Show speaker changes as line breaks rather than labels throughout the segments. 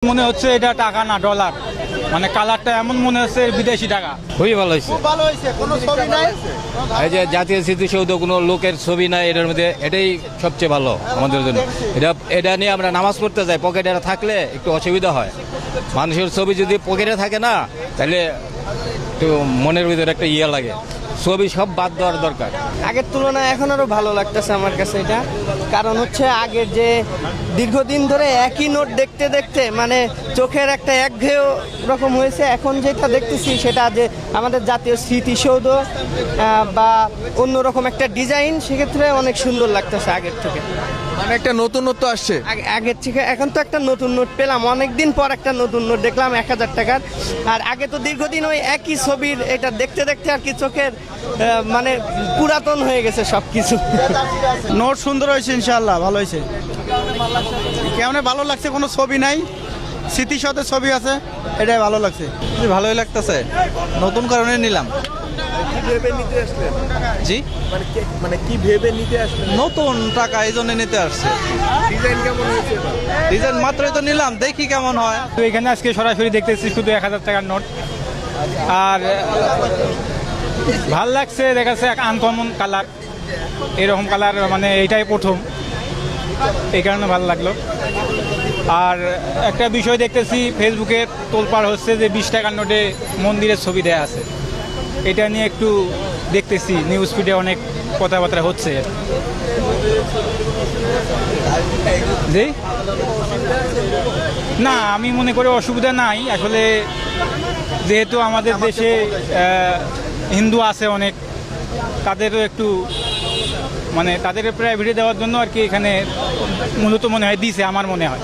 মনে হচ্ছে এটা টাকা না ডলার, মানে কালারটা এমন মনে হচ্ছে বিদেশি টাকা।
খুবই ভালো হয়েছে,
খুব ভালো হয়েছে, কোনো ছবি নাই।
এই যে জাতীয় স্মৃতিসৌধ, কোনো লোকের ছবি নাই এটার মধ্যে, এটাই সবচেয়ে ভালো আমাদের জন্য। এটা নিয়ে আমরা নামাজ পড়তে যাই, পকেটে থাকলে একটু অসুবিধা হয়। মানুষের ছবি যদি পকেটে থাকে না, তাহলে একটু মনের ভিতরে একটা ইয়ে লাগে। ছবি সব বাদ দেওয়ার দরকার।
আগের তুলনায় এখন আরো ভালো লাগতেছে আমার কাছে এটা, কারণ হচ্ছে আগের যে দীর্ঘদিন ধরে একই নোট দেখতে দেখতে মানে চোখের একটা একঘেয় রকম হয়েছে, এখন যেটা দেখতেছি সেটা যে আমাদের জাতীয় স্মৃতিসৌধ বা অন্যরকম একটা ডিজাইন, সেক্ষেত্রে অনেক সুন্দর লাগতেছে আগের থেকে।
মানে একটা নতুনত্ব আসছে।
আগের থেকে এখন তো একটা নতুন নোট পেলাম, অনেকদিন পর একটা নতুন নোট দেখলাম 1000 টাকার। আর আগে তো দীর্ঘদিন ওই একই ছবির এটা দেখতে দেখতে আর কি চোখের মানে পুরাতন হয়ে গেছে সব কিছু।
নোট সুন্দর হয়েছে, ইনশাআল্লাহ ভালো হয়েছে। কেমন ভালো লাগছে, কোনো ছবি নাই, স্মৃতির সাথে ছবি আছে, এটাই ভালো লাগছে। ভালোই লাগতেছে, নতুন কারণে নিলাম। জি,
মানে কি ভেবে নিতে আসলেন?
নতুন টাকা এই জন্য নিতে আসছে।
ডিজাইন কেমন হয়েছে?
ডিজাইন মাত্রই তো নিলাম, দেখি কেমন হয়।
তো এখানে আজকে সরাসরি দেখতেছি শুধু 1000 টাকার নোট, আর ভাল লাগছে, দেখাচ্ছে আনকমন কালার, এরকম কালার মানে এইটাই প্রথম, এই কারণে ভালো লাগলো। আর একটা বিষয় দেখতেছি ফেসবুকে তোলপাড় হচ্ছে যে 20 টাকার নোটে মন্দিরের ছবি দেয়া আছে, এটা নিয়ে একটু দেখতেছি নিউজ ফিডে অনেক কথাবার্তা হচ্ছে। জি না, আমি মনে করি অসুবিধা নাই আসলে, যেহেতু আমাদের দেশে হিন্দু আছে অনেক, তাদেরও একটু মানে তাদের প্রায়োরিটি দেওয়ার জন্য আর কি এখানে মূলত মনে হয় দিয়েছে, আমার মনে হয়।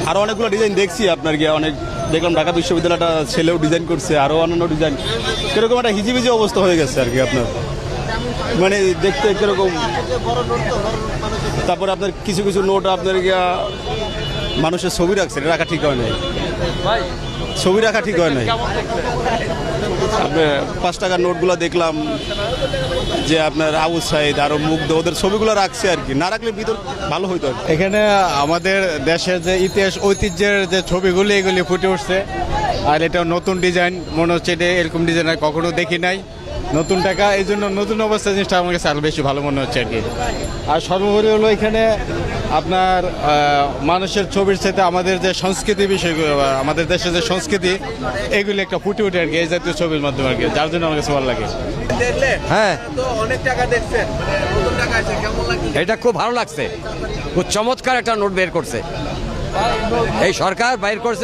আরো অনেকগুলো ডিজাইন দেখছি আপনার গিয়ে, অনেক দেখলাম ঢাকা বিশ্ববিদ্যালয়টা ছেলেও ডিজাইন করছে, আরো অন্যান্য ডিজাইন, কিরকম একটা হিজিবিজি অবস্থা হয়ে গেছে আর কি আপনার, মানে দেখতে কিরকম। তারপরে আপনার কিছু কিছু নোট আপনার গিয়া মানুষের ছবি রাখছে, এটা রাখা ঠিক হয় নাই, ছবি রাখা ঠিক হয় নাই। আপনার 5 টাকার নোটগুলো দেখলাম যে আপনার আবু সাইদ আরো মুগ্ধ, ওদের ছবিগুলো রাখছে আর কি, না রাখলে ভিতর ভালো হইতো আর কি।
এখানে আমাদের দেশের যে ইতিহাস ঐতিহ্যের যে ছবিগুলি এগুলি ফুটে উঠছে, আর এটা নতুন ডিজাইন মনে হচ্ছে, এটা এরকম ডিজাইন আর কখনো দেখি নাই। নতুন টাকা, এই জন্য নতুন অবস্থা জিনিসটা আমার কাছে আরো বেশি ভালো মনে হচ্ছে আর কি। আর সর্বোপরি হলো এখানে আপনার মানুষের ছবির সাথে আমাদের যে সংস্কৃতি বিষয়গুলো, আমাদের দেশের যে সংস্কৃতি, এগুলি একটা ফুটে ওঠে আর কি এই জাতীয় ছবির মাধ্যমে আর কি, যার জন্য আমার কাছে ভালো লাগে।
হ্যাঁ, তো অনেক টাকা দেখছেন, নতুন টাকা আছে, কেমন লাগছে?
এটা খুব ভালো লাগছে, খুব চমৎকার একটা নোট বের করছে এই সরকার, বাইর করছে।